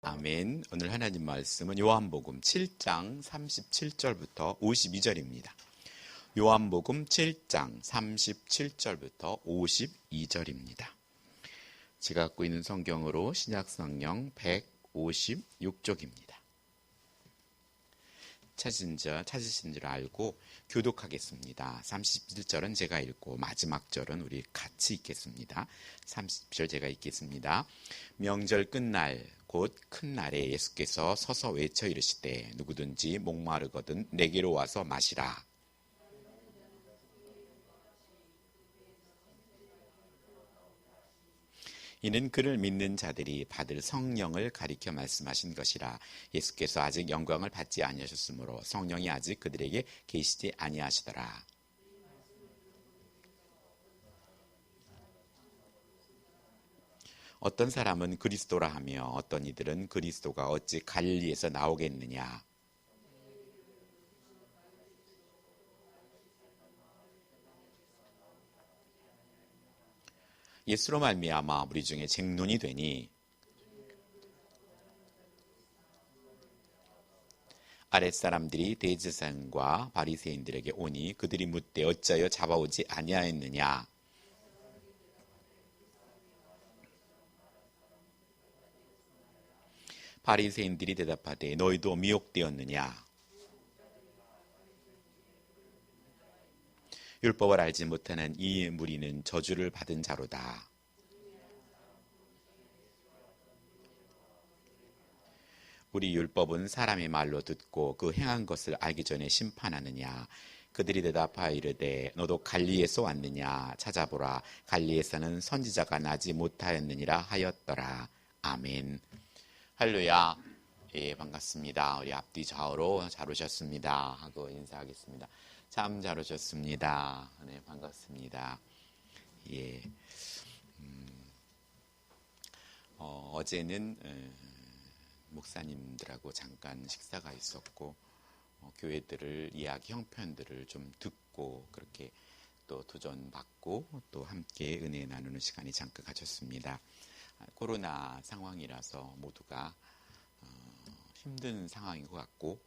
아멘. 오늘 하나님 말씀은 요한복음 7장 37절부터 52절입니다. 요한복음 7장 37절부터 52절입니다. 제가 갖고 있는 성경으로 신약성경 156쪽입니다. 찾으신 줄 알고 교독하겠습니다. 31절은 제가 읽고 마지막 절은 우리 같이 읽겠습니다. 30절 제가 읽겠습니다. 명절 끝날 곧 큰 날에 예수께서 서서 외쳐 이르시되 누구든지 목마르거든 내게로 와서 마시라. 이는 그를 믿는 자들이 받을 성령을 가리켜 말씀하신 것이라. 예수께서 아직 영광을 받지 아니하셨으므로 성령이 아직 그들에게 계시지 아니하시더라. 어떤 사람은 그리스도라 하며 어떤 이들은 그리스도가 어찌 갈릴리에서 나오겠느냐. 예수로 말미암아 우리 중에 쟁론이 되니 아랫사람들이 대제사장과 바리새인들에게 오니 그들이 묻되 어찌하여 잡아오지 아니하였느냐. 바리새인들이 대답하되 너희도 미혹되었느냐. 율법을 알지 못하는 이 무리는 저주를 받은 자로다. 우리 율법은 사람의 말로 듣고 그 행한 것을 알기 전에 심판하느냐. 그들이 대답하여 이르되 너도 갈릴리에서 왔느냐. 찾아보라. 갈릴리에서는 선지자가 나지 못하였느니라 하였더라. 아멘. 할렐루야. 예, 반갑습니다. 우리 앞뒤 좌우로 잘 오셨습니다 하고 인사하겠습니다. 참 잘 오셨습니다. 네, 반갑습니다. 예. 어제는 목사님들하고 잠깐 식사가 있었고 교회들을 이야기 형편들을 좀 듣고 그렇게 또 도전받고 또 함께 은혜 나누는 시간이 잠깐 가졌습니다. 코로나 상황이라서 모두가 힘든 상황인 것 같고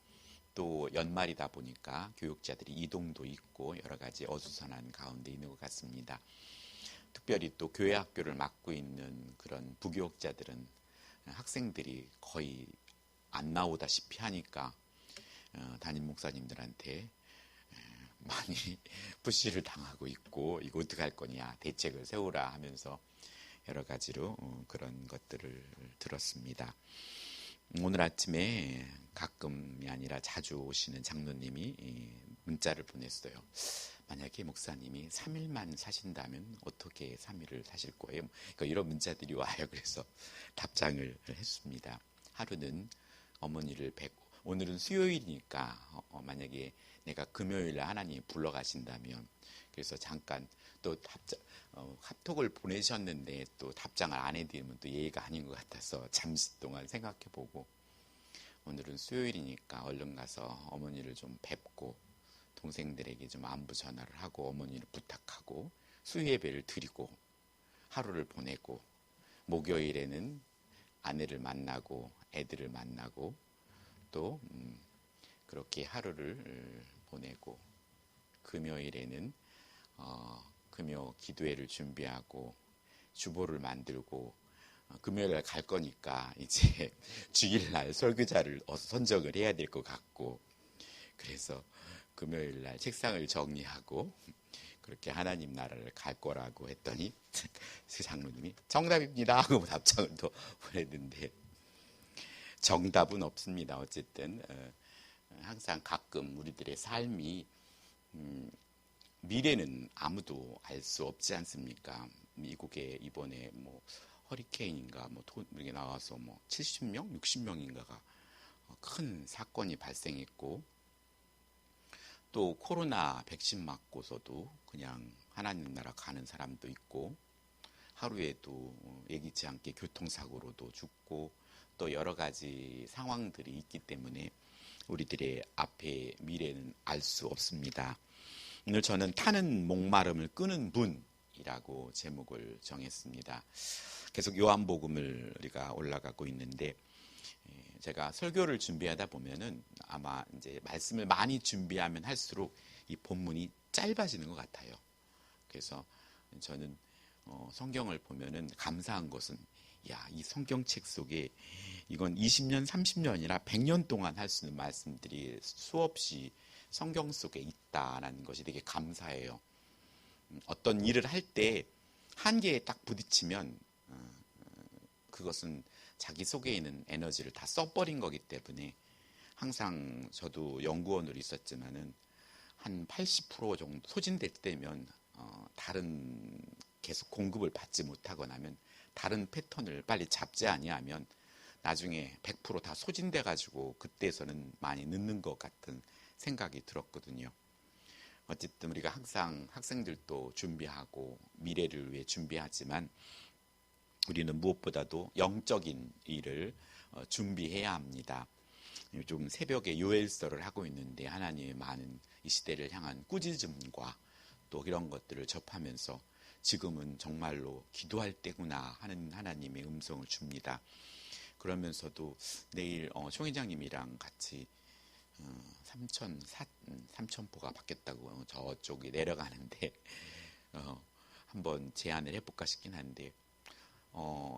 또 연말이다 보니까 교육자들이 이동도 있고 여러 가지 어수선한 가운데 있는 것 같습니다. 특별히 또 교회 학교를 맡고 있는 그런 부교육자들은 학생들이 거의 안 나오다시피 하니까 담임 목사님들한테 많이 푸시를 당하고 있고 이거 어떻게 할 거냐 대책을 세우라 하면서 여러 가지로 그런 것들을 들었습니다. 오늘 아침에 가끔이 아니라 자주 오시는 장로님이 문자를 보냈어요. 만약에 목사님이 3일만 사신다면 어떻게 3일을 사실 거예요? 그러니까 이런 문자들이 와요. 그래서 답장을 했습니다. 하루는 어머니를 뵙고 오늘은 수요일이니까 만약에 내가 금요일에 하나님 불러가신다면 그래서 잠깐 또 카톡을 보내셨는데 또 답장을 안 해드리면 또 예의가 아닌 것 같아서 잠시 동안 생각해보고 오늘은 수요일이니까 얼른 가서 어머니를 좀 뵙고 동생들에게 좀 안부 전화를 하고 어머니를 부탁하고 수요예배를 드리고 하루를 보내고 목요일에는 아내를 만나고 애들을 만나고 또 그렇게 하루를 보내고 금요일에는 금요 기도회를 준비하고 주보를 만들고 금요일날 갈 거니까 이제 주일날 설교자를 선정을 해야 될 것 같고 그래서 금요일날 책상을 정리하고 그렇게 하나님 나라를 갈 거라고 했더니 그 장로님이 정답입니다 하고 답장을 또 보냈는데 정답은 없습니다. 어쨌든 항상 가끔 우리들의 삶이 미래는 아무도 알 수 없지 않습니까? 미국에 이번에 뭐 허리케인인가 뭐 이게 나와서 뭐 70명, 60명인가가 큰 사건이 발생했고 또 코로나 백신 맞고서도 그냥 하나님 나라 가는 사람도 있고 하루에도 예기치 않게 교통사고로도 죽고 또 여러 가지 상황들이 있기 때문에 우리들의 앞에 미래는 알 수 없습니다. 오늘 저는 타는 목마름을 끄는 분이라고 제목을 정했습니다. 계속 요한복음을 우리가 올라가고 있는데 제가 설교를 준비하다 보면은 아마 이제 말씀을 많이 준비하면 할수록 이 본문이 짧아지는 것 같아요. 그래서 저는 성경을 보면은 감사한 것은 이 성경책 속에 이건 20년, 30년이나 100년 동안 할 수 있는 말씀들이 수없이 성경 속에 있다라는 것이 되게 감사해요. 어떤 일을 할 때 한계에 딱 부딪히면 그것은 자기 속에 있는 에너지를 다 써버린 거기 때문에 항상 저도 연구원으로 있었지만은 한 80% 정도 소진될 때면 다른 계속 공급을 받지 못하거나 하면 다른 패턴을 빨리 잡지 아니하면 나중에 100% 다 소진돼 가지고 그때서는 많이 늦는 것 같은 생각이 들었거든요. 어쨌든 우리가 항상 학생들도 준비하고 미래를 위해 준비하지만 우리는 무엇보다도 영적인 일을 준비해야 합니다. 요즘 새벽에 요엘서를 하고 있는데 하나님의 많은 이 시대를 향한 꾸짖음과 또 이런 것들을 접하면서 지금은 정말로 기도할 때구나 하는 하나님의 음성을 줍니다. 그러면서도 내일 총 회장님이랑 같이 삼천포가 바뀌었다고 저쪽에 내려가는데 한번 제안을 해볼까 싶긴 한데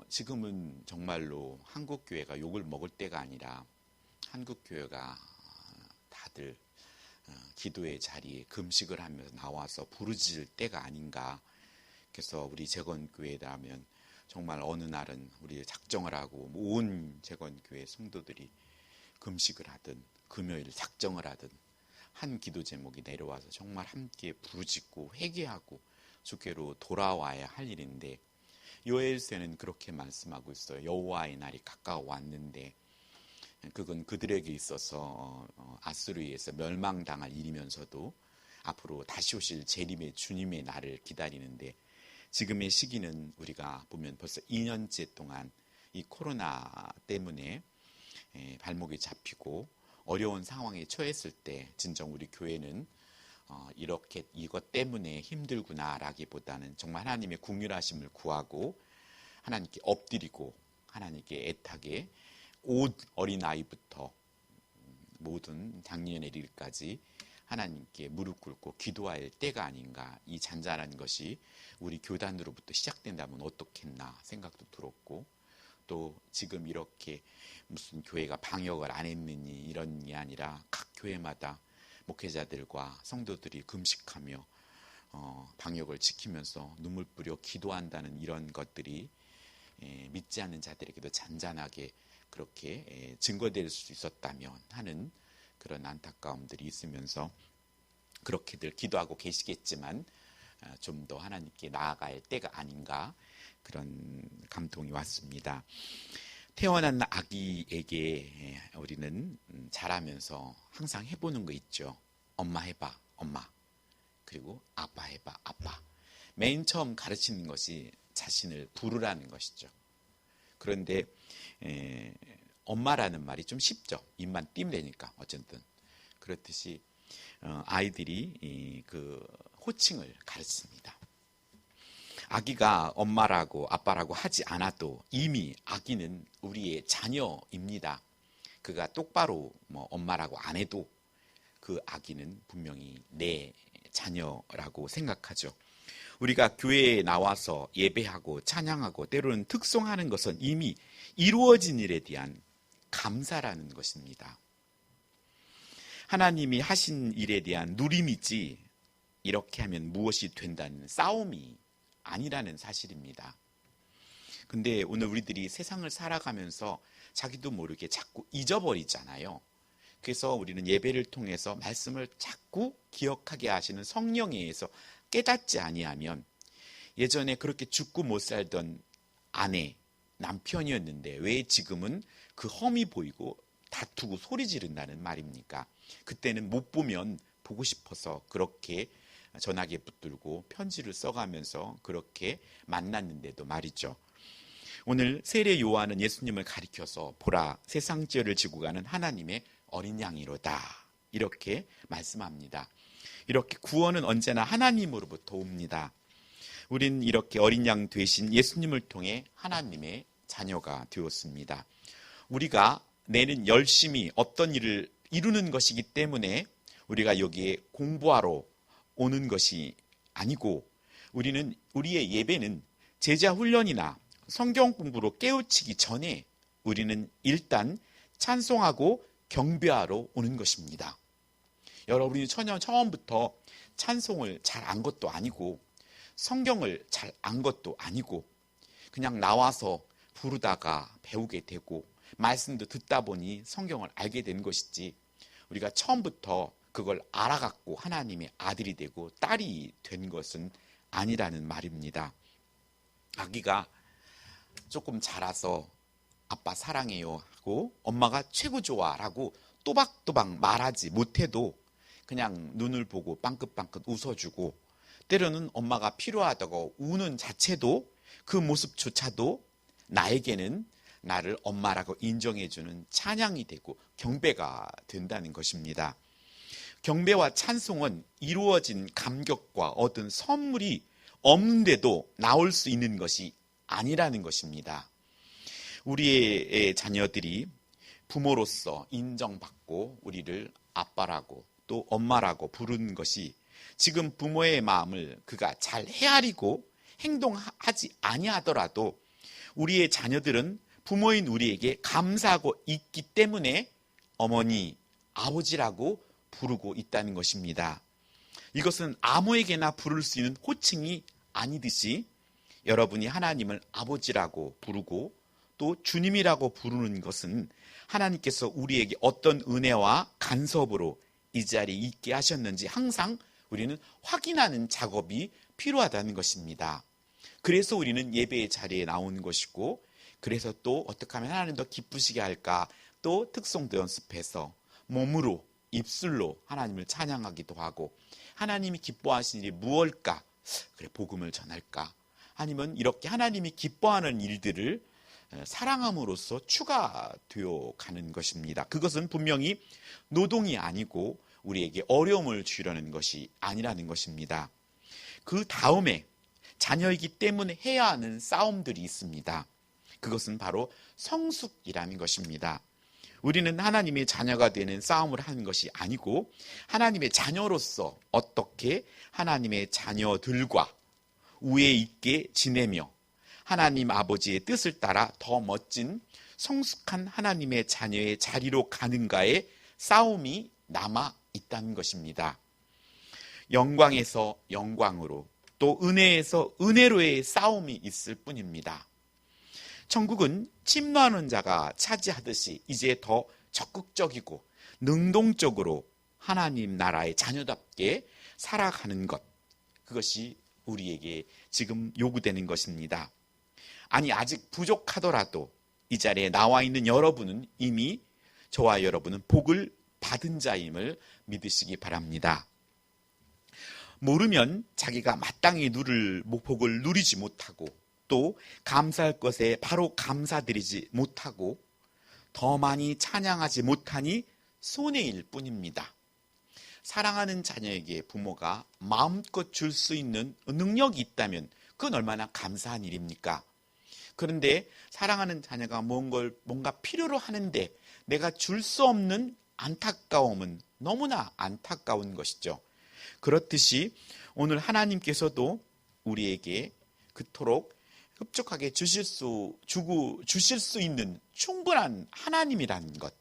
지금은 정말로 한국교회가 욕을 먹을 때가 아니라 한국교회가 다들 기도의 자리에 금식을 하면서 나와서 부르짖을 때가 아닌가. 그래서 우리 재건교회라면 정말 어느 날은 우리 작정을 하고 온 재건교회 성도들이 금식을 하든 금요일 작정을 하든 한 기도 제목이 내려와서 정말 함께 부르짖고 회개하고 주께로 돌아와야 할 일인데 요엘서는 그렇게 말씀하고 있어요. 여호와의 날이 가까워 왔는데 그건 그들에게 있어서 아수르에서 멸망당할 일이면서도 앞으로 다시 오실 재림의 주님의 날을 기다리는데 지금의 시기는 우리가 보면 벌써 2년째 동안 이 코로나 때문에 발목이 잡히고 어려운 상황에 처했을 때 진정 우리 교회는 이렇게 이것 때문에 힘들구나라기보다는 정말 하나님의 긍휼하심을 구하고 하나님께 엎드리고 하나님께 애타게 온 어린아이부터 모든 장년의 일까지 하나님께 무릎 꿇고 기도할 때가 아닌가. 이 잔잔한 것이 우리 교단으로부터 시작된다면 어떻겠나 생각도 들었고 또 지금 이렇게 무슨 교회가 방역을 안 했느니 이런 게 아니라 각 교회마다 목회자들과 성도들이 금식하며 방역을 지키면서 눈물 뿌려 기도한다는 이런 것들이 믿지 않는 자들에게도 잔잔하게 그렇게 증거될 수 있었다면 하는 그런 안타까움들이 있으면서 그렇게들 기도하고 계시겠지만 좀 더 하나님께 나아갈 때가 아닌가 그런 감동이 왔습니다. 태어난 아기에게 우리는 자라면서 항상 해보는 거 있죠. 엄마 해봐, 엄마. 그리고 아빠 해봐, 아빠. 맨 처음 가르치는 것이 자신을 부르라는 것이죠. 그런데 엄마라는 말이 좀 쉽죠. 입만 띄면 되니까 어쨌든. 그렇듯이 아이들이 그 호칭을 가르칩니다. 아기가 엄마라고 아빠라고 하지 않아도 이미 아기는 우리의 자녀입니다. 그가 똑바로 엄마라고 안 해도 그 아기는 분명히 내 자녀라고 생각하죠. 우리가 교회에 나와서 예배하고 찬양하고 때로는 특송하는 것은 이미 이루어진 일에 대한 감사라는 것입니다. 하나님이 하신 일에 대한 누림이지 이렇게 하면 무엇이 된다는 싸움이 아니라는 사실입니다. 근데 오늘 우리들이 세상을 살아가면서 자기도 모르게 자꾸 잊어버리잖아요. 그래서 우리는 예배를 통해서 말씀을 자꾸 기억하게 하시는 성령에 의해서 깨닫지 아니하면 예전에 그렇게 죽고 못 살던 아내, 남편이었는데 왜 지금은 그 험이 보이고 다투고 소리 지른다는 말입니까? 그때는 못 보면 보고 싶어서 그렇게 전화기에 붙들고 편지를 써가면서 그렇게 만났는데도 말이죠. 오늘 세례 요한은 예수님을 가리켜서 보라 세상 죄를 지고 가는 하나님의 어린 양이로다 이렇게 말씀합니다. 이렇게 구원은 언제나 하나님으로부터 옵니다. 우린 이렇게 어린 양 되신 예수님을 통해 하나님의 자녀가 되었습니다. 우리가 내는 열심히 어떤 일을 이루는 것이기 때문에 우리가 여기에 공부하러 오는 것이 아니고, 우리의 예배는 제자 훈련이나 성경 공부로 깨우치기 전에 우리는 일단 찬송하고 경배하러 오는 것입니다. 여러분이 처음부터 찬송을 잘 안 것도 아니고 성경을 잘 안 것도 아니고 그냥 나와서 부르다가 배우게 되고 말씀도 듣다 보니 성경을 알게 된 것이지, 우리가 처음부터 그걸 알아갖고 하나님의 아들이 되고 딸이 된 것은 아니라는 말입니다. 아기가 조금 자라서 아빠 사랑해요 하고 엄마가 최고 좋아 라고 또박또박 말하지 못해도 그냥 눈을 보고 빵긋빵긋 웃어주고, 때로는 엄마가 필요하다고 우는 자체도, 그 모습조차도 나에게는 나를 엄마라고 인정해주는 찬양이 되고 경배가 된다는 것입니다. 경배와 찬송은 이루어진 감격과 얻은 선물이 없는데도 나올 수 있는 것이 아니라는 것입니다. 우리의 자녀들이 부모로서 인정받고 우리를 아빠라고 또 엄마라고 부르는 것이, 지금 부모의 마음을 그가 잘 헤아리고 행동하지 아니하더라도 우리의 자녀들은 부모인 우리에게 감사하고 있기 때문에 어머니, 아버지라고 부르고 있다는 것입니다. 이것은 아무에게나 부를 수 있는 호칭이 아니듯이 여러분이 하나님을 아버지라고 부르고 또 주님이라고 부르는 것은 하나님께서 우리에게 어떤 은혜와 간섭으로 이 자리에 있게 하셨는지 항상 우리는 확인하는 작업이 필요하다는 것입니다. 그래서 우리는 예배의 자리에 나오는 것이고, 그래서 또 어떻게 하면 하나님 더 기쁘시게 할까, 또 특송도 연습해서 몸으로, 입술로 하나님을 찬양하기도 하고, 하나님이 기뻐하시는 일이 무엇일까? 그래, 복음을 전할까? 아니면 이렇게 하나님이 기뻐하는 일들을 사랑함으로써 추가되어 가는 것입니다. 그것은 분명히 노동이 아니고 우리에게 어려움을 주려는 것이 아니라는 것입니다. 그 다음에 자녀이기 때문에 해야 하는 싸움들이 있습니다. 그것은 바로 성숙이라는 것입니다. 우리는 하나님의 자녀가 되는 싸움을 하는 것이 아니고, 하나님의 자녀로서 어떻게 하나님의 자녀들과 우애 있게 지내며 하나님 아버지의 뜻을 따라 더 멋진 성숙한 하나님의 자녀의 자리로 가는가의 싸움이 남아 있다는 것입니다. 영광에서 영광으로, 또 은혜에서 은혜로의 싸움이 있을 뿐입니다. 천국은 침노하는 자가 차지하듯이 이제 더 적극적이고 능동적으로 하나님 나라의 자녀답게 살아가는 것, 그것이 우리에게 지금 요구되는 것입니다. 아니, 아직 부족하더라도 이 자리에 나와 있는 여러분은 이미, 저와 여러분은 복을 받은 자임을 믿으시기 바랍니다. 모르면 자기가 마땅히 누릴 복을 누리지 못하고, 또 감사할 것에 바로 감사드리지 못하고 더 많이 찬양하지 못하니 손해일 뿐입니다. 사랑하는 자녀에게 부모가 마음껏 줄 수 있는 능력이 있다면 그건 얼마나 감사한 일입니까? 그런데 사랑하는 자녀가 뭔가 필요로 하는데 내가 줄 수 없는 안타까움은 너무나 안타까운 것이죠. 그렇듯이 오늘 하나님께서도 우리에게 그토록 흡족하게 주실 수 있는 충분한 하나님이라는 것,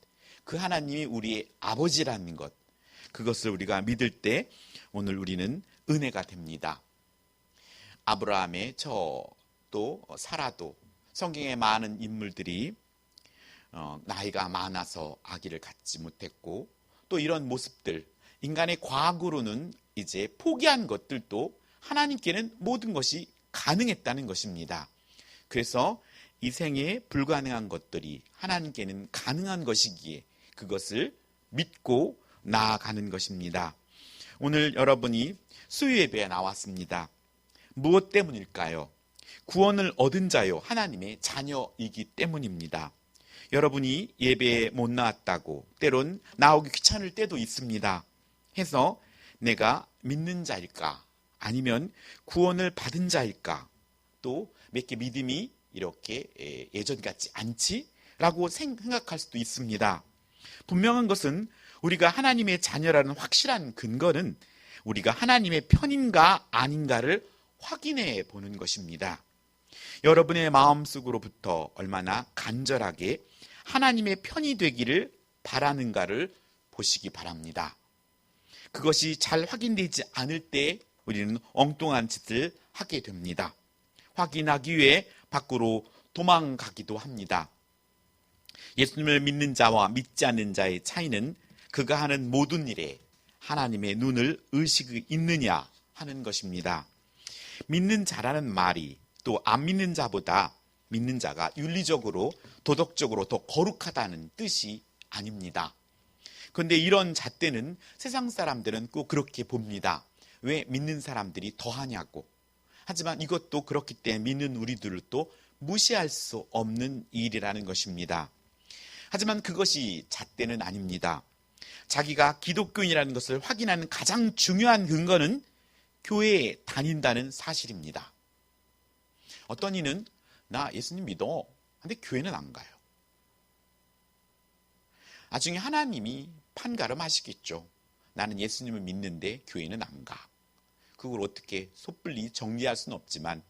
그 하나님이 우리의 아버지라는 것, 그것을 우리가 믿을 때 오늘 우리는 은혜가 됩니다. 아브라함의 또 사라도, 성경에 많은 인물들이 나이가 많아서 아기를 갖지 못했고, 또 이런 모습들, 인간의 과학으로는 이제 포기한 것들도 하나님께는 모든 것이 가능했다는 것입니다. 그래서 이 생에 불가능한 것들이 하나님께는 가능한 것이기에 그것을 믿고 나아가는 것입니다. 오늘 여러분이 수요 예배에 나왔습니다. 무엇 때문일까요? 구원을 얻은 자요, 하나님의 자녀이기 때문입니다. 여러분이 예배에 못 나왔다고, 때론 나오기 귀찮을 때도 있습니다. 해서 내가 믿는 자일까? 아니면 구원을 받은 자일까? 또 몇 개 믿음이 이렇게 예전 같지 않지? 라고 생각할 수도 있습니다. 분명한 것은 우리가 하나님의 자녀라는 확실한 근거는 우리가 하나님의 편인가 아닌가를 확인해 보는 것입니다. 여러분의 마음속으로부터 얼마나 간절하게 하나님의 편이 되기를 바라는가를 보시기 바랍니다. 그것이 잘 확인되지 않을 때 우리는 엉뚱한 짓을 하게 됩니다. 확인하기 위해 밖으로 도망가기도 합니다. 예수님을 믿는 자와 믿지 않는 자의 차이는 그가 하는 모든 일에 하나님의 눈을 의식이 있느냐 하는 것입니다. 믿는 자라는 말이 또 안 믿는 자보다 믿는 자가 윤리적으로 도덕적으로 더 거룩하다는 뜻이 아닙니다. 그런데 이런 잣대는 세상 사람들은 꼭 그렇게 봅니다. 왜 믿는 사람들이 더하냐고. 하지만 이것도 그렇기 때문에 믿는 우리들을 또 무시할 수 없는 일이라는 것입니다. 하지만 그것이 잣대는 아닙니다. 자기가 기독교인이라는 것을 확인하는 가장 중요한 근거는 교회에 다닌다는 사실입니다. 어떤 이는 나 예수님 믿어. 근데 교회는 안 가요. 나중에 하나님이 판가름하시겠죠. 나는 예수님을 믿는데 교회는 안 가. 그걸 어떻게 섣불리 정리할 수는 없지만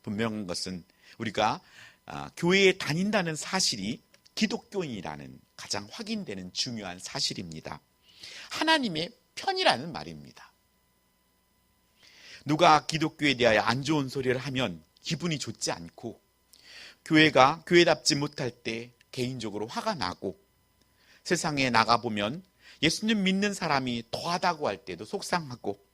분명한 것은 우리가 교회에 다닌다는 사실이 기독교인이라는 가장 확인되는 중요한 사실입니다. 하나님의 편이라는 말입니다. 누가 기독교에 대하여 안 좋은 소리를 하면 기분이 좋지 않고 교회가 교회답지 못할 때 개인적으로 화가 나고 세상에 나가보면 예수님 믿는 사람이 더하다고 할 때도 속상하고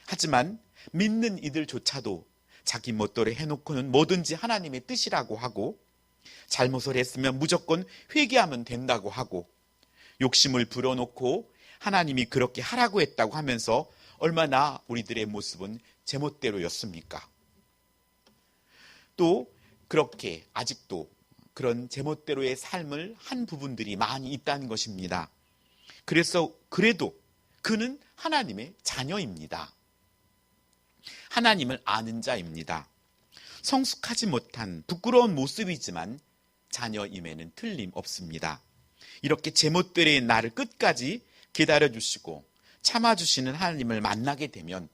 하지만 믿는 이들조차도 자기 멋대로 해놓고는 뭐든지 하나님의 뜻이라고 하고 잘못을 했으면 무조건 회개하면 된다고 하고 욕심을 불어놓고 하나님이 그렇게 하라고 했다고 하면서 얼마나 우리들의 모습은 제멋대로였습니까? 또 그렇게 아직도 그런 제멋대로의 삶을 한 부분들이 많이 있다는 것입니다. 그래도 그는 하나님의 자녀입니다. 하나님을 아는 자입니다. 성숙하지 못한 부끄러운 모습이지만 자녀임에는 틀림없습니다. 이렇게 제멋대로의 나를 끝까지 기다려주시고 참아주시는 하나님을 만나게 되면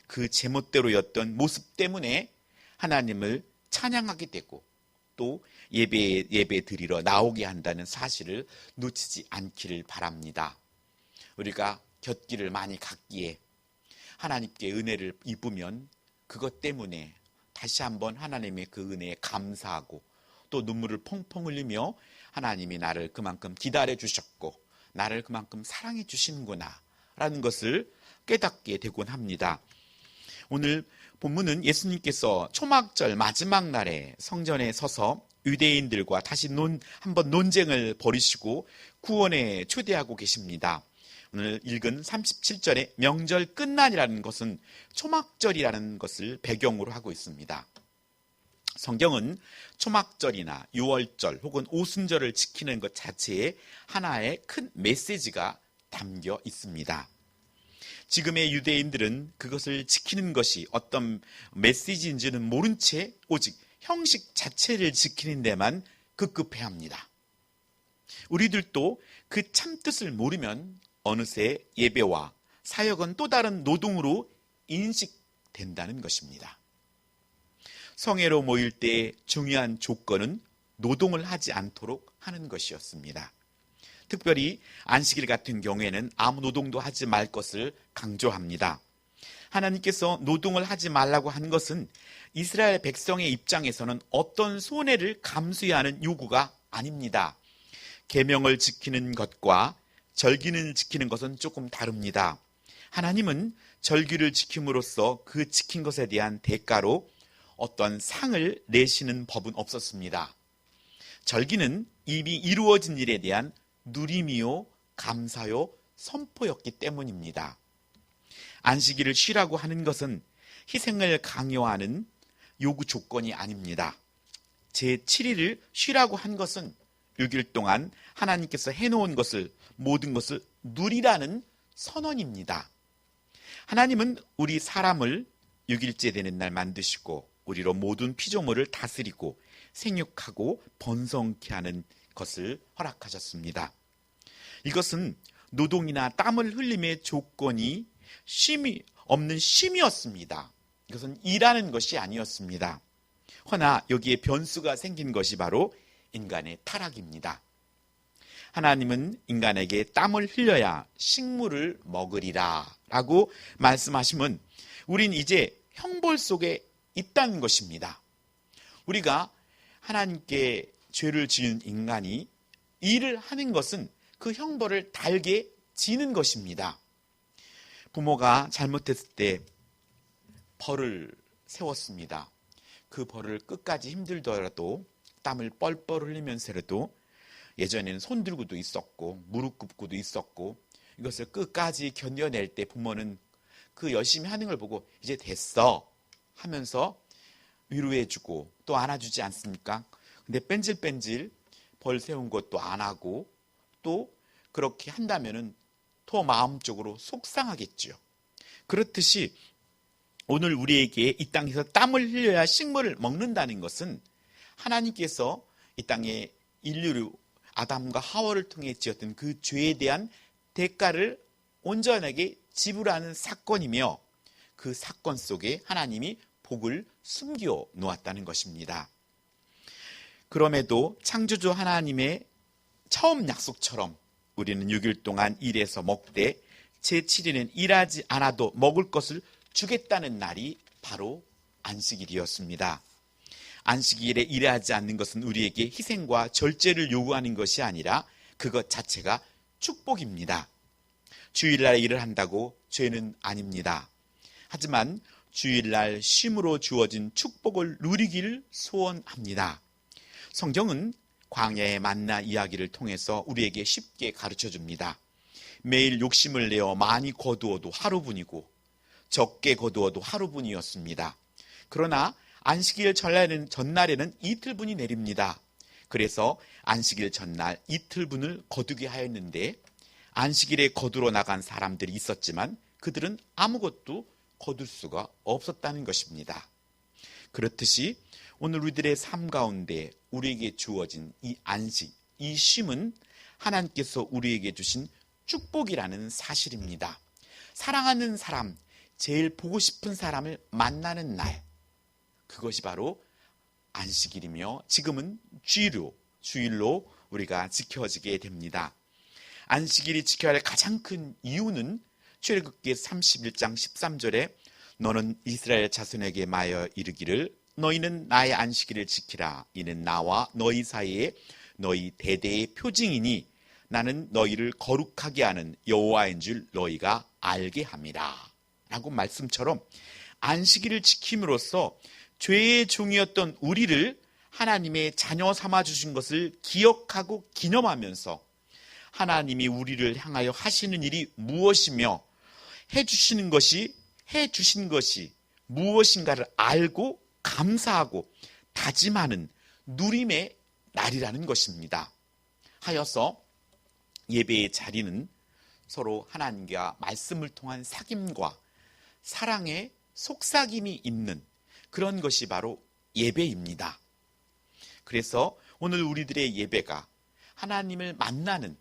그 제멋대로였던 모습 때문에 하나님을 찬양하게 되고 또 예배 드리러 나오게 한다는 사실을 놓치지 않기를 바랍니다. 우리가 곁길을 많이 갔기에 하나님께 은혜를 입으면 그것 때문에 다시 한번 하나님의 그 은혜에 감사하고 또 눈물을 펑펑 흘리며 하나님이 나를 그만큼 기다려 주셨고 나를 그만큼 사랑해 주시는구나 라는 것을 깨닫게 되곤 합니다. 오늘 본문은 예수님께서 초막절 마지막 날에 성전에 서서 유대인들과 다시 한번 논쟁을 벌이시고 구원에 초대하고 계십니다. 오늘 읽은 37절의 명절 끝날이라는 것은 초막절이라는 것을 배경으로 하고 있습니다. 성경은 초막절이나 유월절 혹은 오순절을 지키는 것 자체에 하나의 큰 메시지가 담겨 있습니다. 지금의 유대인들은 그것을 지키는 것이 어떤 메시지인지는 모른 채 오직 형식 자체를 지키는 데만 급급해합니다. 우리들도 그 참뜻을 모르면 어느새 예배와 사역은 또 다른 노동으로 인식된다는 것입니다. 성회로 모일 때 중요한 조건은 노동을 하지 않도록 하는 것이었습니다. 특별히 안식일 같은 경우에는 아무 노동도 하지 말 것을 강조합니다. 하나님께서 노동을 하지 말라고 한 것은 이스라엘 백성의 입장에서는 어떤 손해를 감수해야 하는 요구가 아닙니다. 계명을 지키는 것과 절기를 지키는 것은 조금 다릅니다. 하나님은 절기를 지킴으로써 그 지킨 것에 대한 대가로 어떤 상을 내시는 법은 없었습니다. 절기는 이미 이루어진 일에 대한 누림이요, 감사요, 선포였기 때문입니다. 안식일을 쉬라고 하는 것은 희생을 강요하는 요구 조건이 아닙니다. 제7일을 쉬라고 한 것은 6일 동안 하나님께서 해놓은 것을 모든 것을 누리라는 선언입니다. 하나님은 우리 사람을 6일째 되는 날 만드시고 우리로 모든 피조물을 다스리고 생육하고 번성케 하는 것을 허락하셨습니다. 이것은 노동이나 땀을 흘림의 조건이 쉼이 없는 쉼이었습니다. 이것은 일하는 것이 아니었습니다. 허나 여기에 변수가 생긴 것이 바로 인간의 타락입니다. 하나님은 인간에게 땀을 흘려야 식물을 먹으리라 라고 말씀하시면 우린 이제 형벌 속에 있다는 것입니다. 우리가 하나님께 죄를 지은 인간이 일을 하는 것은 그 형벌을 달게 지는 것입니다. 부모가 잘못했을 때 벌을 세웠습니다. 그 벌을 끝까지 힘들더라도 땀을 뻘뻘 흘리면서라도 예전에는 손 들고도 있었고 무릎 꿇고도 있었고 이것을 끝까지 견뎌낼 때 부모는 그 열심히 하는 걸 보고 이제 됐어 하면서 위로해주고 또 안아주지 않습니까? 근데 뺀질뺀질 벌 세운 것도 안 하고 또 그렇게 한다면은 더 마음적으로 속상하겠죠. 그렇듯이 오늘 우리에게 이 땅에서 땀을 흘려야 식물을 먹는다는 것은 하나님께서 이 땅에 인류를 아담과 하와를 통해 지었던 그 죄에 대한 대가를 온전하게 지불하는 사건이며 그 사건 속에 하나님이 복을 숨겨 놓았다는 것입니다. 그럼에도 창조주 하나님의 처음 약속처럼 우리는 6일 동안 일해서 먹되 제7일은 일하지 않아도 먹을 것을 주겠다는 날이 바로 안식일이었습니다. 안식일에 일하지 않는 것은 우리에게 희생과 절제를 요구하는 것이 아니라 그것 자체가 축복입니다. 주일날 일을 한다고 죄는 아닙니다. 하지만 주일날 쉼으로 주어진 축복을 누리기를 소원합니다. 성경은 광야의 만나 이야기를 통해서 우리에게 쉽게 가르쳐줍니다. 매일 욕심을 내어 많이 거두어도 하루분이고 적게 거두어도 하루분이었습니다. 그러나 안식일 전날에는 이틀분이 내립니다. 그래서 안식일 전날 이틀분을 거두게 하였는데 안식일에 거두러 나간 사람들이 있었지만 그들은 아무것도 거둘 수가 없었다는 것입니다. 그렇듯이 오늘 우리들의 삶 가운데 우리에게 주어진 이 안식, 이 쉼은 하나님께서 우리에게 주신 축복이라는 사실입니다. 사랑하는 사람, 제일 보고 싶은 사람을 만나는 날, 그것이 바로 안식일이며 지금은 주일로 우리가 지켜지게 됩니다. 안식일이 지켜야 할 가장 큰 이유는 출애굽기 31장 13절에 너는 이스라엘 자손에게 말하여 이르기를 너희는 나의 안식일을 지키라. 이는 나와 너희 사이에 너희 대대의 표징이니 나는 너희를 거룩하게 하는 여호와인 줄 너희가 알게 함이라. 라고 말씀처럼 안식일을 지킴으로써 죄의 종이었던 우리를 하나님의 자녀 삼아 주신 것을 기억하고 기념하면서 하나님이 우리를 향하여 하시는 일이 무엇이며 해주신 것이 무엇인가를 알고 감사하고 다짐하는 누림의 날이라는 것입니다. 하여서 예배의 자리는 서로 하나님과 말씀을 통한 사귐과 사랑의 속삭임이 있는 그런 것이 바로 예배입니다. 그래서 오늘 우리들의 예배가 하나님을 만나는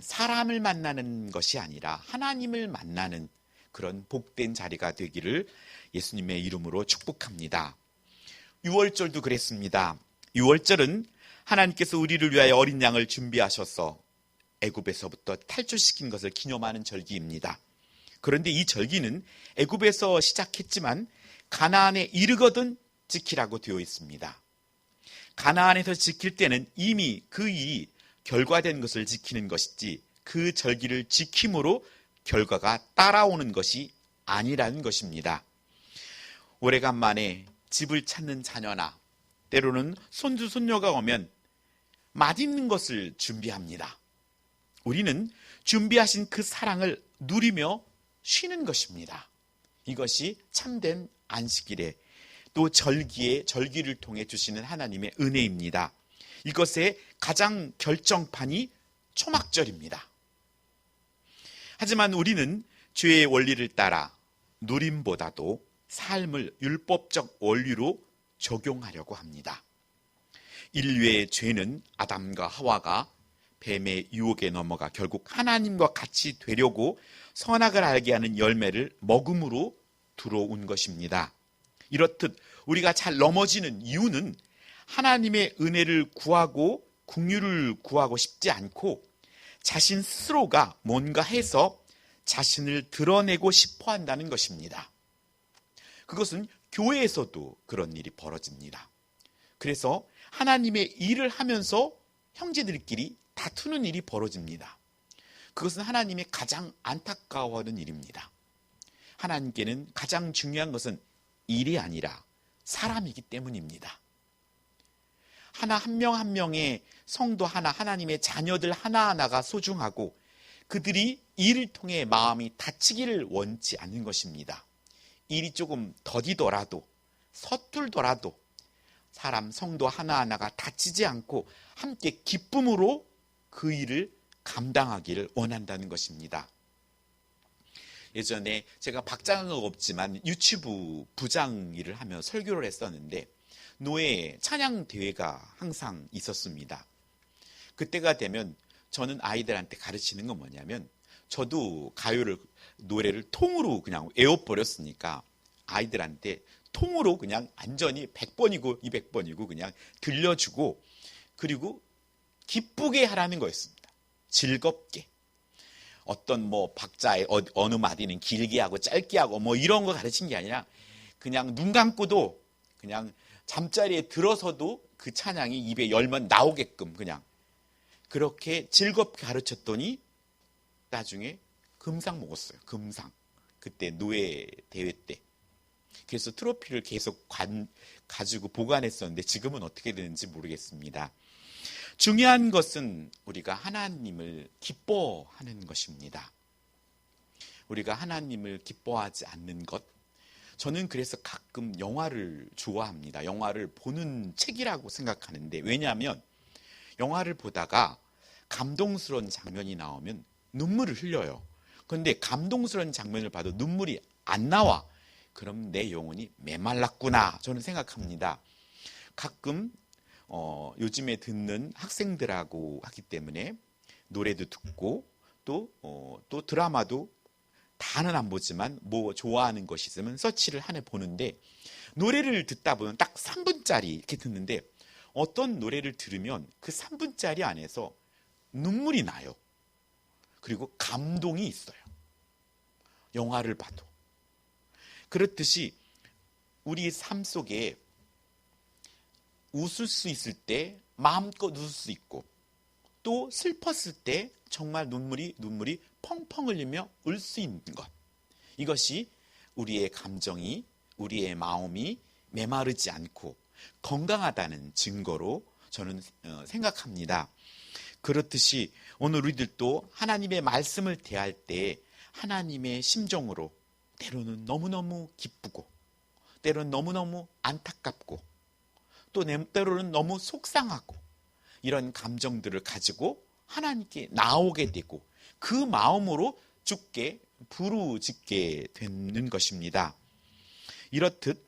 사람을 만나는 것이 아니라 하나님을 만나는 그런 복된 자리가 되기를 예수님의 이름으로 축복합니다. 유월절도 그랬습니다. 유월절은 하나님께서 우리를 위하여 어린 양을 준비하셔서 애굽에서부터 탈출시킨 것을 기념하는 절기입니다. 그런데 이 절기는 애굽에서 시작했지만 가나안에 이르거든 지키라고 되어 있습니다. 가나안에서 지킬 때는 이미 그 일이 결과된 것을 지키는 것이지 그 절기를 지킴으로 결과가 따라오는 것이 아니라는 것입니다. 오래간만에 집을 찾는 자녀나 때로는 손주 손녀가 오면 맛있는 것을 준비합니다. 우리는 준비하신 그 사랑을 누리며 쉬는 것입니다. 이것이 참된 안식일에 또 절기를 통해 주시는 하나님의 은혜입니다. 이것의 가장 결정판이 초막절입니다. 하지만 우리는 죄의 원리를 따라 누림보다도 삶을 율법적 원리로 적용하려고 합니다. 인류의 죄는 아담과 하와가 뱀의 유혹에 넘어가 결국 하나님과 같이 되려고 선악을 알게 하는 열매를 먹음으로 들어온 것입니다. 이렇듯 우리가 잘 넘어지는 이유는 하나님의 은혜를 구하고 긍휼을 구하고 싶지 않고 자신 스스로가 뭔가 해서 자신을 드러내고 싶어 한다는 것입니다. 그것은 교회에서도 그런 일이 벌어집니다. 그래서 하나님의 일을 하면서 형제들끼리 다투는 일이 벌어집니다. 그것은 하나님의 가장 안타까워하는 일입니다. 하나님께는 가장 중요한 것은 일이 아니라 사람이기 때문입니다. 한 명 한 명의 성도 하나, 하나님의 자녀들 하나하나가 소중하고 그들이 일을 통해 마음이 다치기를 원치 않는 것입니다. 일이 조금 더디더라도 서툴더라도 사람 성도 하나하나가 다치지 않고 함께 기쁨으로 그 일을 감당하기를 원한다는 것입니다. 예전에 제가 박장은 없지만 유치부 부장 일을 하며 설교를 했었는데 노예 찬양 대회가 항상 있었습니다. 그때가 되면 저는 아이들한테 가르치는 건 뭐냐면 저도 노래를 통으로 그냥 외워버렸으니까 아이들한테 통으로 그냥 완전히 100번이고 200번이고 그냥 들려주고 그리고 기쁘게 하라는 거였습니다. 즐겁게. 어떤 박자의 어느 마디는 길게 하고 짧게 하고 이런 거 가르친 게 아니라 그냥 눈 감고도 그냥 잠자리에 들어서도 그 찬양이 입에 열면 나오게끔 그냥 그렇게 즐겁게 가르쳤더니 나중에 금상 먹었어요. 금상. 그때 노예 대회 때. 그래서 트로피를 계속 가지고 보관했었는데 지금은 어떻게 되는지 모르겠습니다. 중요한 것은 우리가 하나님을 기뻐하는 것입니다. 우리가 하나님을 기뻐하지 않는 것. 저는 그래서 가끔 영화를 좋아합니다. 영화를 보는 책이라고 생각하는데 왜냐하면 영화를 보다가 감동스러운 장면이 나오면 눈물을 흘려요. 그런데 감동스러운 장면을 봐도 눈물이 안 나와. 그럼 내 영혼이 메말랐구나 저는 생각합니다. 가끔 요즘에 듣는 학생들하고 하기 때문에 노래도 듣고 또 드라마도 다는 안 보지만 좋아하는 것이 있으면 서치를 하나 보는데 노래를 듣다 보면 딱 3분짜리 이렇게 듣는데 어떤 노래를 들으면 그 3분짜리 안에서 눈물이 나요. 그리고 감동이 있어요. 영화를 봐도. 그렇듯이 우리 삶 속에 웃을 수 있을 때 마음껏 웃을 수 있고 또 슬펐을 때 정말 눈물이 펑펑 흘리며 울 수 있는 것. 이것이 우리의 감정이 우리의 마음이 메마르지 않고 건강하다는 증거로 저는 생각합니다. 그렇듯이 오늘 우리들도 하나님의 말씀을 대할 때 하나님의 심정으로 때로는 너무너무 기쁘고 때로는 너무너무 안타깝고 또 때로는 너무 속상하고 이런 감정들을 가지고 하나님께 나오게 되고 그 마음으로 주께 부르짖게 되는 것입니다. 이렇듯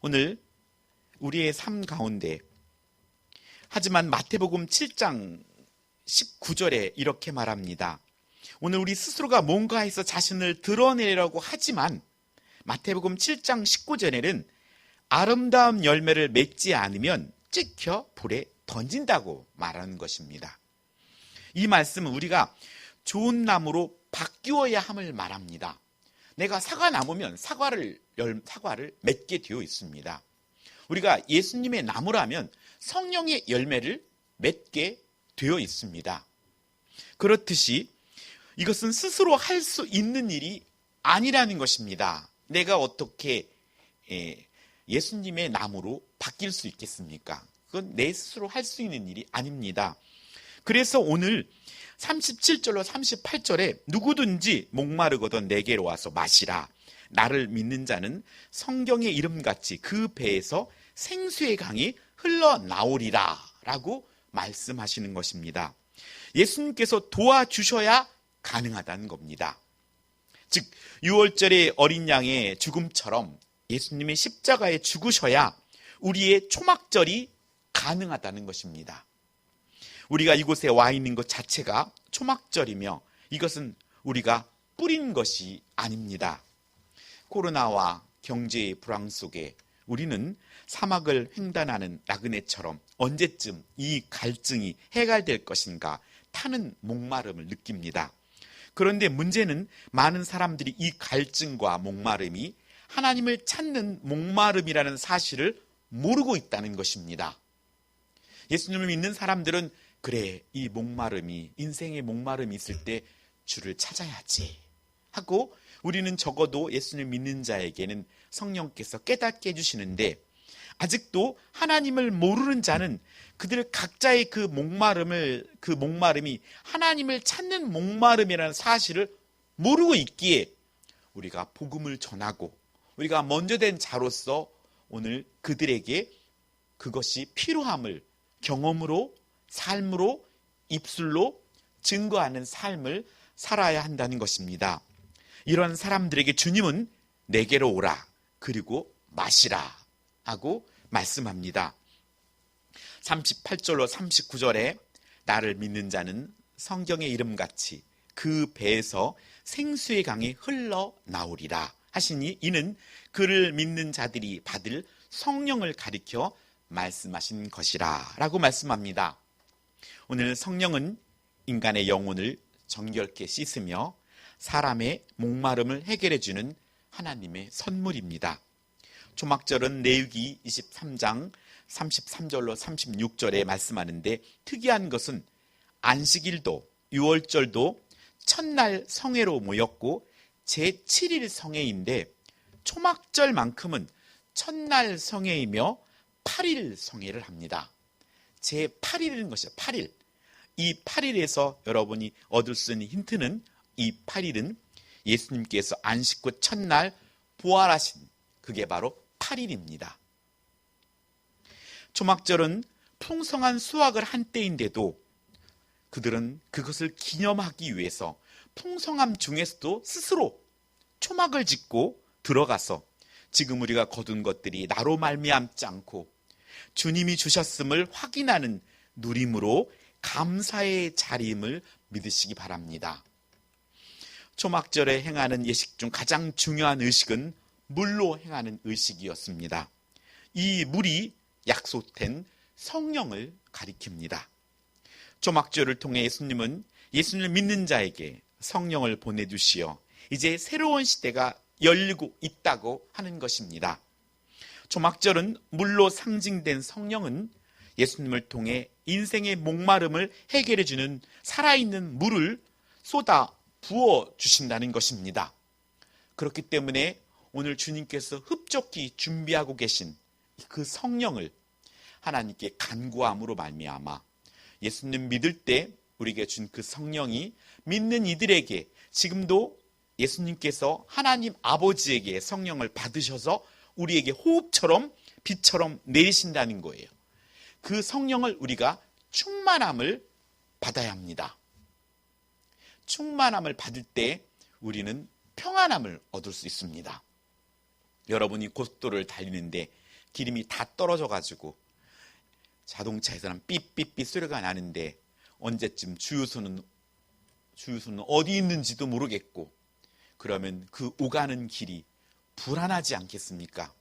오늘 우리의 삶 가운데 하지만 마태복음 7장 19절에 이렇게 말합니다. 오늘 우리 스스로가 뭔가 해서 자신을 드러내려고 하지만 마태복음 7장 19절에는 아름다운 열매를 맺지 않으면 찍혀 불에 던진다고 말하는 것입니다. 이 말씀은 우리가 좋은 나무로 바뀌어야 함을 말합니다. 내가 사과나무면 사과를 맺게 되어 있습니다. 우리가 예수님의 나무라면 성령의 열매를 맺게 되어 있습니다. 그렇듯이 이것은 스스로 할 수 있는 일이 아니라는 것입니다. 내가 어떻게 예수님의 나무로 바뀔 수 있겠습니까? 그건 내 스스로 할 수 있는 일이 아닙니다. 그래서 오늘 37절로 38절에 누구든지 목마르거든 내게로 와서 마시라. 나를 믿는 자는 성경의 이름같이 그 배에서 생수의 강이 흘러나오리라 라고 말씀하시는 것입니다. 예수님께서 도와주셔야 가능하다는 겁니다. 즉 6월절의 어린 양의 죽음처럼 예수님의 십자가에 죽으셔야 우리의 초막절이 가능하다는 것입니다. 우리가 이곳에 와 있는 것 자체가 초막절이며 이것은 우리가 뿌린 것이 아닙니다. 코로나와 경제의 불황 속에 우리는 사막을 횡단하는 나그네처럼 언제쯤 이 갈증이 해결될 것인가 타는 목마름을 느낍니다. 그런데 문제는 많은 사람들이 이 갈증과 목마름이 하나님을 찾는 목마름이라는 사실을 모르고 있다는 것입니다. 예수님을 믿는 사람들은 그래, 이 목마름이, 인생의 목마름이 있을 때 주를 찾아야지 하고, 우리는 적어도 예수님을 믿는 자에게는 성령께서 깨닫게 해주시는데, 아직도 하나님을 모르는 자는 그들 각자의 그 목마름이 하나님을 찾는 목마름이라는 사실을 모르고 있기에 우리가 복음을 전하고 우리가 먼저 된 자로서 오늘 그들에게 그것이 필요함을 경험으로, 삶으로, 입술로 증거하는 삶을 살아야 한다는 것입니다. 이런 사람들에게 주님은 내게로 오라, 그리고 마시라 하고 말씀합니다. 38절로 39절에 나를 믿는 자는 성경의 이름같이 그 배에서 생수의 강이 흘러나오리라 하시니, 이는 그를 믿는 자들이 받을 성령을 가리켜 말씀하신 것이라 라고 말씀합니다. 오늘 성령은 인간의 영혼을 정결케 씻으며 사람의 목마름을 해결해 주는 하나님의 선물입니다. 초막절은 레위기 23장 33절로 36절에 말씀하는데, 특이한 것은 안식일도 6월절도 첫날 성회로 모였고 제7일 성회인데, 초막절만큼은 첫날 성회이며 8일 성회를 합니다. 제8일인 것이죠. 8일. 이 8일에서 여러분이 얻을 수 있는 힌트는, 이 8일은 예수님께서 안식 후 첫날 부활하신 그게 바로 8일입니다. 초막절은 풍성한 수확을 한 때인데도 그들은 그것을 기념하기 위해서 풍성함 중에서도 스스로 초막을 짓고 들어가서 지금 우리가 거둔 것들이 나로 말미암지 않고 주님이 주셨음을 확인하는 누림으로 감사의 자리임을 믿으시기 바랍니다. 초막절에 행하는 예식 중 가장 중요한 의식은 물로 행하는 의식이었습니다. 이 물이 약속된 성령을 가리킵니다. 초막절을 통해 예수님은 예수님을 믿는 자에게 성령을 보내주시어 이제 새로운 시대가 열리고 있다고 하는 것입니다. 초막절은 물로 상징된 성령은 예수님을 통해 인생의 목마름을 해결해 주는 살아있는 물을 쏟아 부어 주신다는 것입니다. 그렇기 때문에 오늘 주님께서 흡족히 준비하고 계신 그 성령을 하나님께 간구함으로 말미암아 예수님 믿을 때 우리에게 준 그 성령이 믿는 이들에게 지금도 예수님께서 하나님 아버지에게 성령을 받으셔서 우리에게 호흡처럼 빛처럼 내리신다는 거예요. 그 성령을 우리가 충만함을 받아야 합니다. 충만함을 받을 때 우리는 평안함을 얻을 수 있습니다. 여러분이 고속도로를 달리는데 기름이 다 떨어져 가지고 자동차에서는 삐삐삐 소리가 나는데 언제쯤 주유소는 어디 있는지도 모르겠고, 그러면 그 오가는 길이 불안하지 않겠습니까?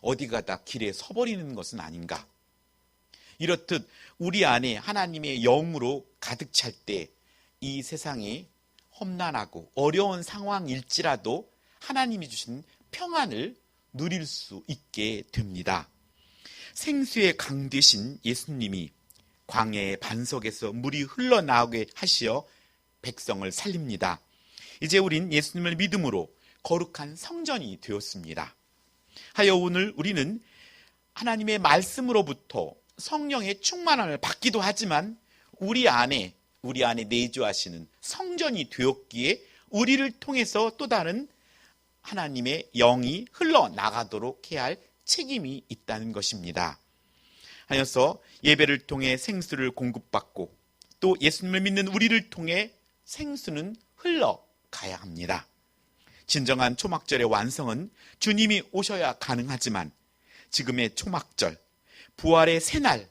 어디 가다 길에 서버리는 것은 아닌가? 이렇듯 우리 안에 하나님의 영으로 가득 찰 때 이 세상이 험난하고 어려운 상황일지라도 하나님이 주신 평안을 누릴 수 있게 됩니다. 생수의 강 되신 예수님이 광야의 반석에서 물이 흘러나오게 하시어 백성을 살립니다. 이제 우린 예수님을 믿음으로 거룩한 성전이 되었습니다. 하여 오늘 우리는 하나님의 말씀으로부터 성령의 충만함을 받기도 하지만 우리 안에 내주하시는 성전이 되었기에 우리를 통해서 또 다른 하나님의 영이 흘러나가도록 해야 할 책임이 있다는 것입니다. 하여서 예배를 통해 생수를 공급받고 또 예수님을 믿는 우리를 통해 생수는 흘러가야 합니다. 진정한 초막절의 완성은 주님이 오셔야 가능하지만 지금의 초막절, 부활의 새날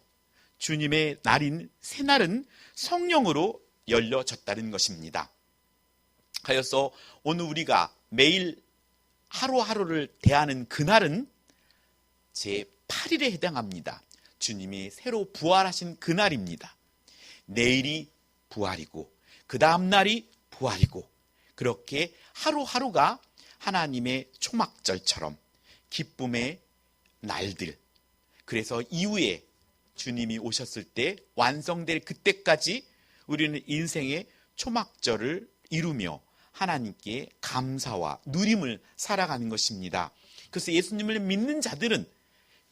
주님의 날인 새날은 성령으로 열려졌다는 것입니다. 하여서 오늘 우리가 매일 하루하루를 대하는 그날은 제8일에 해당합니다. 주님이 새로 부활하신 그날입니다. 내일이 부활이고 그 다음 날이 부활이고, 그렇게 하루하루가 하나님의 초막절처럼 기쁨의 날들, 그래서 이후에 주님이 오셨을 때 완성될 그때까지 우리는 인생의 초막절을 이루며 하나님께 감사와 누림을 살아가는 것입니다. 그래서 예수님을 믿는 자들은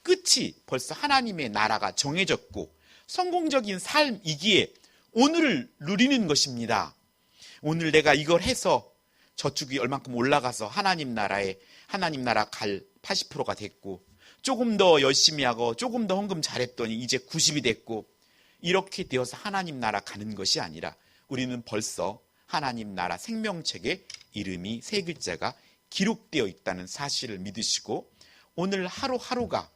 끝이 벌써 하나님의 나라가 정해졌고 성공적인 삶이기에 오늘을 누리는 것입니다. 오늘 내가 이걸 해서 저축이 얼만큼 올라가서 하나님 나라 갈 80%가 됐고, 조금 더 열심히 하고 조금 더 헌금 잘했더니 이제 90이 됐고, 이렇게 되어서 하나님 나라 가는 것이 아니라 우리는 벌써 하나님 나라 생명책에 이름이 3글자가 기록되어 있다는 사실을 믿으시고, 오늘 하루하루가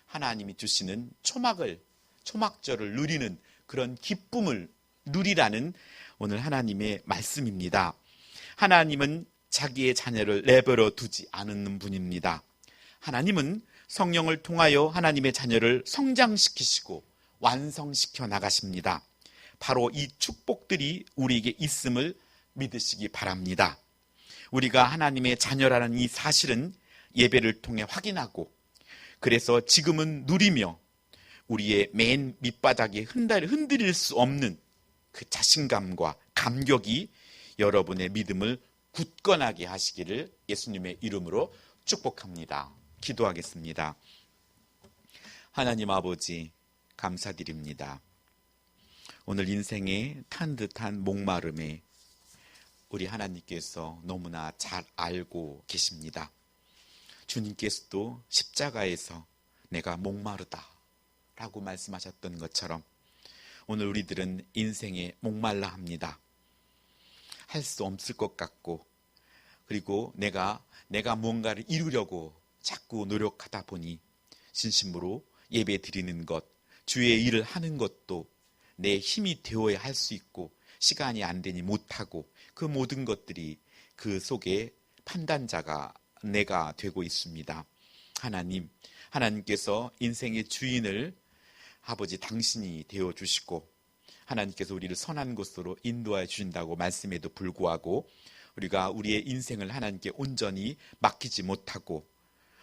하나님이 주시는 초막절을 누리는 그런 기쁨을 누리라는 오늘 하나님의 말씀입니다. 하나님은 자기의 자녀를 내버려 두지 않는 분입니다. 하나님은 성령을 통하여 하나님의 자녀를 성장시키시고 완성시켜 나가십니다. 바로 이 축복들이 우리에게 있음을 믿으시기 바랍니다. 우리가 하나님의 자녀라는 이 사실은 예배를 통해 확인하고, 그래서 지금은 누리며 우리의 맨 밑바닥에 흔들릴 수 없는 그 자신감과 감격이 여러분의 믿음을 굳건하게 하시기를 예수님의 이름으로 축복합니다. 기도하겠습니다. 하나님 아버지, 감사드립니다. 오늘 인생에 탄 듯한 목마름에 우리 하나님께서 너무나 잘 알고 계십니다. 주님께서도 십자가에서 내가 목마르다 라고 말씀하셨던 것처럼 오늘 우리들은 인생에 목말라 합니다. 할 수 없을 것 같고, 그리고 내가 무언가를 이루려고 자꾸 노력하다 보니 진심으로 예배 드리는 것, 주의 일을 하는 것도 내 힘이 되어야 할 수 있고 시간이 안 되니 못하고, 그 모든 것들이 그 속에 판단자가 내가 되고 있습니다. 하나님께서 인생의 주인을 아버지 당신이 되어주시고 하나님께서 우리를 선한 곳으로 인도하여 주신다고 말씀에도 불구하고 우리가 우리의 인생을 하나님께 온전히 맡기지 못하고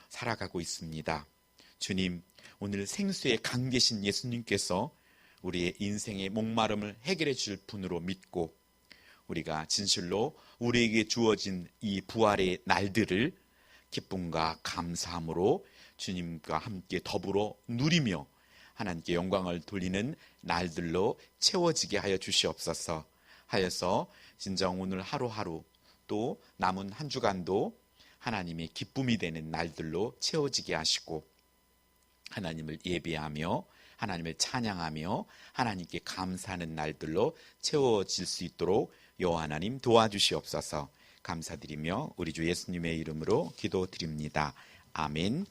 살아가고 있습니다. 주님, 오늘 생수의 강 되신 예수님께서 우리의 인생의 목마름을 해결해 줄 분으로 믿고, 우리가 진실로 우리에게 주어진 이 부활의 날들을 기쁨과 감사함으로 주님과 함께 더불어 누리며 하나님께 영광을 돌리는 날들로 채워지게 하여 주시옵소서. 하여서 진정 오늘 하루하루 또 남은 한 주간도 하나님의 기쁨이 되는 날들로 채워지게 하시고, 하나님을 예배하며 하나님을 찬양하며 하나님께 감사하는 날들로 채워질 수 있도록 여호와 하나님 도와주시옵소서. 감사드리며 우리 주 예수님의 이름으로 기도드립니다. 아멘.